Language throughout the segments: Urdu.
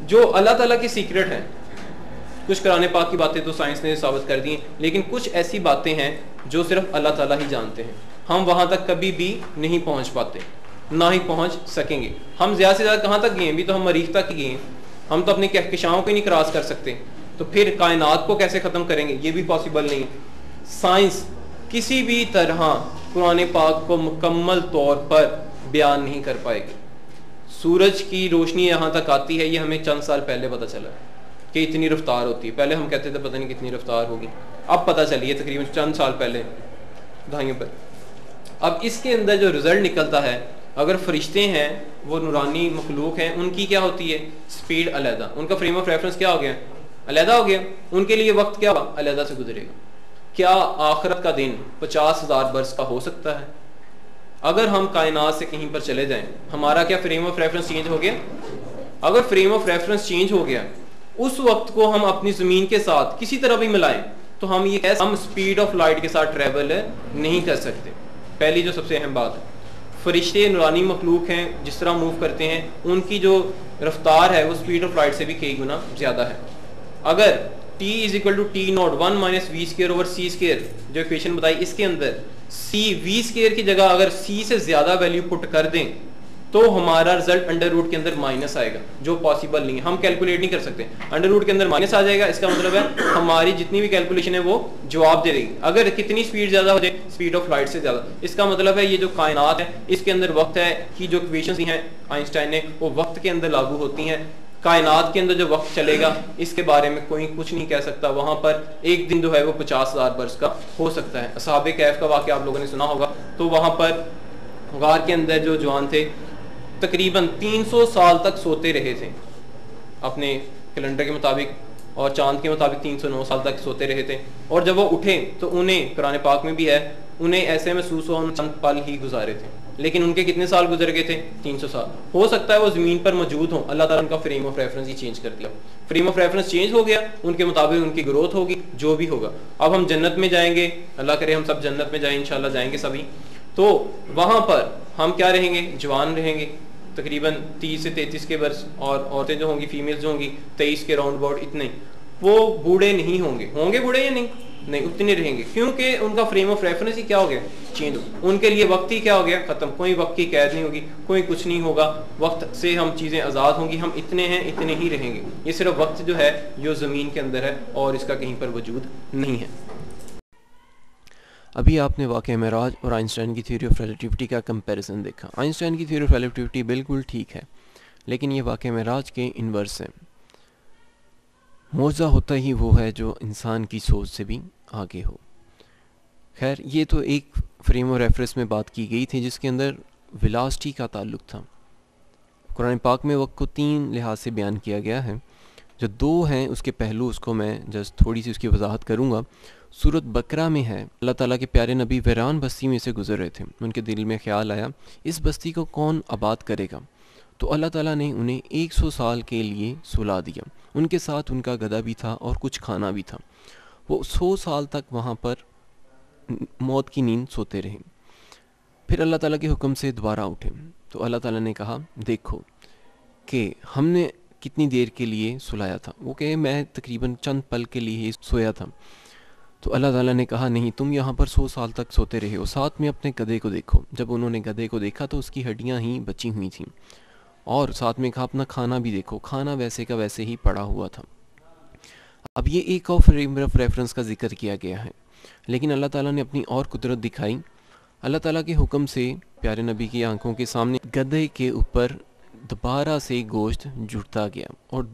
جو اللہ تعالیٰ کی سیکرٹ ہیں. کچھ قرآن پاک کی باتیں تو سائنس نے ثابت کر دی ہیں, لیکن کچھ ایسی باتیں ہیں جو صرف اللہ تعالیٰ ہی جانتے ہیں. ہم وہاں تک کبھی بھی نہیں پہنچ پاتے, نہ ہی پہنچ سکیں گے. ہم زیادہ سے زیادہ کہاں تک گئے ہیں؟ بھی تو ہم مریخ تک ہی گئے ہیں. ہم تو اپنے کہکشاؤں کو ہی نہیں کراس کر سکتے, تو پھر کائنات کو کیسے ختم کریں گے؟ یہ بھی پاسبل نہیں. سائنس کسی بھی طرح قرآن پاک کو مکمل طور پر بیان نہیں کر پائے گی. سورج کی روشنی یہاں تک آتی ہے, یہ ہمیں چند سال پہلے پتہ چلا کہ اتنی رفتار ہوتی ہے. پہلے ہم کہتے تھے پتہ نہیں کتنی رفتار ہوگی, اب پتہ چلی ہے تقریباً چند سال پہلے, دہائیوں پر. اب اس کے اندر جو رزلٹ نکلتا ہے, اگر فرشتے ہیں وہ نورانی مخلوق ہیں, ان کی کیا ہوتی ہے؟ سپیڈ علیحدہ. ان کا فریم آف ریفرنس کیا ہو گیا؟ علیحدہ ہو گیا. ان کے لیے وقت کیا علیحدہ سے گزرے گا. کیا آخرت کا دن 50,000 برس کا ہو سکتا ہے؟ اگر ہم کائنات سے کہیں پر چلے جائیں, ہمارا کیا فریم آف ریفرنس چینج ہو گیا؟ اگر فریم آف ریفرنس چینج ہو گیا, اس وقت کو ہم اپنی زمین کے ساتھ کسی طرح بھی ملائیں تو ہم یہ ہم سپیڈ آف لائٹ کے ساتھ ٹریول نہیں کر سکتے. پہلی جو سب سے اہم بات ہے, فرشتے نورانی مخلوق ہیں, جس طرح موو کرتے ہیں, ان کی جو رفتار ہے وہ سپیڈ آف لائٹ سے بھی کئی گنا زیادہ ہے. اگر t is equal to t naught 1 minus v square over c square جو ایکویشن بتائی, اس کے اندر c v square کی جگہ اگر c سے زیادہ ویلیو پٹ کر دیں تو ہمارا رزلٹ انڈر روٹ کے اندر مائنس آئے گا, جو پاسبل نہیں ہے. ہم کیلکولیٹ نہیں کر سکتے. انڈر روٹ کے اندر مائنس آ جائے گا, اس کا مطلب ہے ہماری جتنی بھی کیلکولیشن ہے وہ جواب دے دے گی. اگر کتنی سپیڈ زیادہ ہو جائے, سپیڈ آف لائٹ سے زیادہ, اس کا مطلب ہے یہ جو کائنات ہے اس کے اندر وقت ہے کہ جو ایکویشنز ہیں آئنسٹائن نے, وہ وقت کے اندر لاگو ہوتی ہیں. کائنات کے اندر جو وقت چلے گا اس کے بارے میں کوئی کچھ نہیں کہہ سکتا. وہاں پر ایک دن جو ہے وہ 50,000 برس کا ہو سکتا ہے. اصحاب کہف کا واقعہ آپ لوگوں نے سنا ہوگا. تو وہاں پر غار کے اندر جو جوان تھے تقریباً 300 سال تک سوتے رہے تھے اپنے کیلنڈر کے مطابق, اور چاند کے مطابق 309 سال تک سوتے رہے تھے. اور جب وہ اٹھے تو انہیں, قرآن پاک میں بھی ہے, انہیں ایسے محسوس ہوا چند پل ہی گزارے تھے. لیکن ان کے کتنے سال گزر گئے تھے؟ 300 سال. ہو سکتا ہے وہ زمین پر موجود ہوں, اللہ تعالیٰ نے ان کا frame of reference he change کر دیا. فریم آف ریفرنس چینج ہو گیا, ان کے مطابق ان کی گروتھ ہوگی, جو بھی ہوگا. اب ہم جنت میں جائیں گے, اللہ کرے ہم سب جنت میں جائیں, انشاءاللہ جائیں گے سبھی. تو وہاں پر ہم کیا رہیں گے؟ جوان رہیں گے, تقریباً 30 سے 33 کے برس, اور عورتیں جو ہوں گی, فیمیلز جو ہوں گی 23 کے راؤنڈ اباؤٹ اتنے. وہ بوڑھے نہیں ہوں گے. ہوں گے بوڑھے یا نہیں؟ نہیں, اتنے رہیں گے, کیونکہ ان کا فریم آف ریفرنس ہی کیا ہو گیا؟ چینج. ان کے لیے وقت ہی کیا ہو گیا؟ ختم. کوئی وقت کی قید نہیں ہوگی, کوئی کچھ نہیں ہوگا. وقت سے ہم چیزیں آزاد ہوں گی, ہم اتنے ہیں اتنے ہی رہیں گے. یہ صرف وقت جو ہے جو زمین کے اندر ہے, اور اس کا کہیں پر وجود نہیں ہے. ابھی آپ نے واقعہ معراج اور آئنسٹائن کی تھیوری آف ریلیٹیوٹی کا کمپیریزن دیکھا. آئنسٹائن کی تھیوری آف ریلیٹیوٹی بالکل ٹھیک ہے, لیکن یہ واقعہ معراج کے انورس ہے. معجزہ ہوتا ہی وہ ہے جو انسان کی سوچ سے بھی آگے ہو. خیر, یہ تو ایک فریم آف ریفرنس میں بات کی گئی تھی جس کے اندر ویلاسٹی کا تعلق تھا. قرآن پاک میں وقت کو 3 لحاظ سے بیان کیا گیا ہے. جو 2 ہیں اس کے پہلو, اس کو میں جسٹ تھوڑی سی اس کی وضاحت کروں گا. سورۃ بقرہ میں ہے, اللہ تعالیٰ کے پیارے نبی ویران بستی میں سے گزر رہے تھے. ان کے دل میں خیال آیا اس بستی کو کون آباد کرے گا, تو اللہ تعالیٰ نے انہیں 100 سال کے لیے سلا دیا. ان کے ساتھ ان کا گدھا بھی تھا اور کچھ کھانا بھی تھا. وہ 100 سال تک وہاں پر موت کی نیند سوتے رہے. پھر اللہ تعالیٰ کے حکم سے دوبارہ اٹھے تو اللہ تعالیٰ نے کہا دیکھو کہ ہم نے کتنی دیر کے لیے سلایا تھا. وہ کہ میں تقریباً چند پل کے لیے ہی سویا تھا. تو اللہ تعالیٰ نے کہا نہیں, تم یہاں پر 100 سال تک سوتے رہے ہو. ساتھ میں اپنے گدھے کو دیکھو. جب انہوں نے گدھے کو دیکھا تو اس کی ہڈیاں ہی بچی ہوئی تھیں, اور ساتھ میں کہا اپنا کھانا بھی دیکھو, کھانا ویسے کا ویسے ہی پڑا ہوا تھا. اب یہ ایک اور فریم آف ریفرنس کا ذکر کیا گیا ہے, لیکن اللہ تعالیٰ نے اپنی اور قدرت دکھائی. اللہ تعالیٰ کے حکم سے پیارے نبی کی آنکھوں کے سامنے گدھے کے اوپر دوبارہ سے گوشت جڑتا گیا اور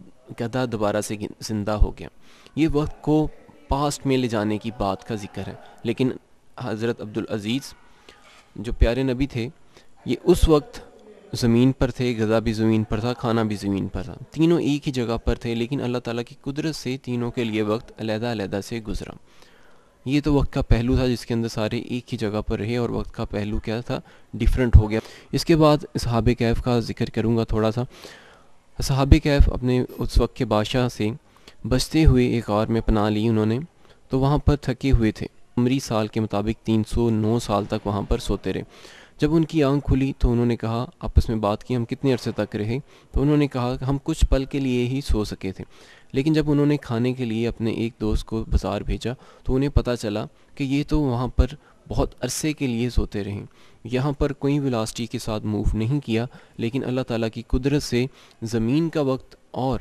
گدھا دوبارہ سے زندہ ہو گیا. یہ وقت کو پاسٹ میں لے جانے کی بات کا ذکر ہے, لیکن حضرت عبدالعزیز جو پیارے نبی تھے یہ اس وقت زمین پر تھے, گدھا بھی زمین پر تھا, کھانا بھی زمین پر تھا, تینوں ایک ہی جگہ پر تھے, لیکن اللہ تعالیٰ کی قدرت سے تینوں کے لیے وقت علیحدہ علیحدہ سے گزرا. یہ تو وقت کا پہلو تھا جس کے اندر سارے ایک ہی جگہ پر رہے, اور وقت کا پہلو کیا تھا؟ ڈیفرنٹ ہو گیا. اس کے بعد اصحاب کہف کا ذکر کروں گا تھوڑا سا. اصحاب کہف اپنے اس وقت کے بادشاہ سے بچتے ہوئے ایک غار میں پناہ لی انہوں نے, تو وہاں پر تھکے ہوئے تھے. عمری سال کے مطابق 309 سال تک وہاں پر سوتے رہے. جب ان کی آنکھ کھلی تو انہوں نے کہا، آپس میں بات کی ہم کتنے عرصے تک رہے، تو انہوں نے کہا کہ ہم کچھ پل کے لیے ہی سو سکے تھے، لیکن جب انہوں نے کھانے کے لیے اپنے ایک دوست کو بازار بھیجا تو انہیں پتہ چلا کہ یہ تو وہاں پر بہت عرصے کے لیے سوتے رہیں، یہاں پر کوئی ویلاسٹی کے ساتھ موو نہیں کیا، لیکن اللہ تعالیٰ کی قدرت سے زمین کا وقت اور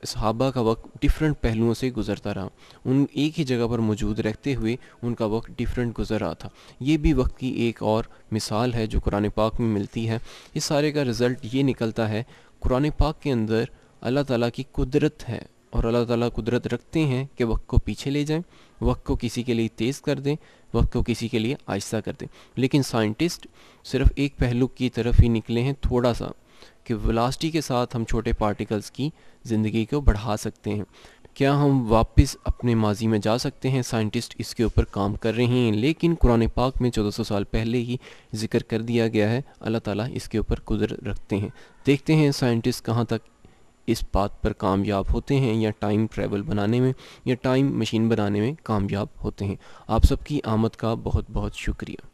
صحابہ کا وقت ڈیفرنٹ پہلوؤں سے گزرتا رہا، ان ایک ہی جگہ پر موجود رہتے ہوئے ان کا وقت ڈیفرنٹ گزر رہا تھا۔ یہ بھی وقت کی ایک اور مثال ہے جو قرآن پاک میں ملتی ہے۔ اس سارے کا رزلٹ یہ نکلتا ہے، قرآن پاک کے اندر اللہ تعالیٰ کی قدرت ہے، اور اللہ تعالیٰ قدرت رکھتے ہیں کہ وقت کو پیچھے لے جائیں، وقت کو کسی کے لیے تیز کر دیں، وقت کو کسی کے لیے آہستہ کر دیں، لیکن سائنٹسٹ صرف ایک پہلو کی طرف ہی نکلے ہیں تھوڑا سا، کہ ویلاسٹی کے ساتھ ہم چھوٹے پارٹیکلز کی زندگی کو بڑھا سکتے ہیں۔ کیا ہم واپس اپنے ماضی میں جا سکتے ہیں؟ سائنٹسٹ اس کے اوپر کام کر رہے ہیں، لیکن قرآن پاک میں 1400 سال پہلے ہی ذکر کر دیا گیا ہے، اللہ تعالیٰ اس کے اوپر قدرت رکھتے ہیں۔ دیکھتے ہیں سائنٹسٹ کہاں تک اس بات پر کامیاب ہوتے ہیں، یا ٹائم ٹریول بنانے میں یا ٹائم مشین بنانے میں کامیاب ہوتے ہیں۔ آپ سب کی آمد کا بہت بہت شکریہ۔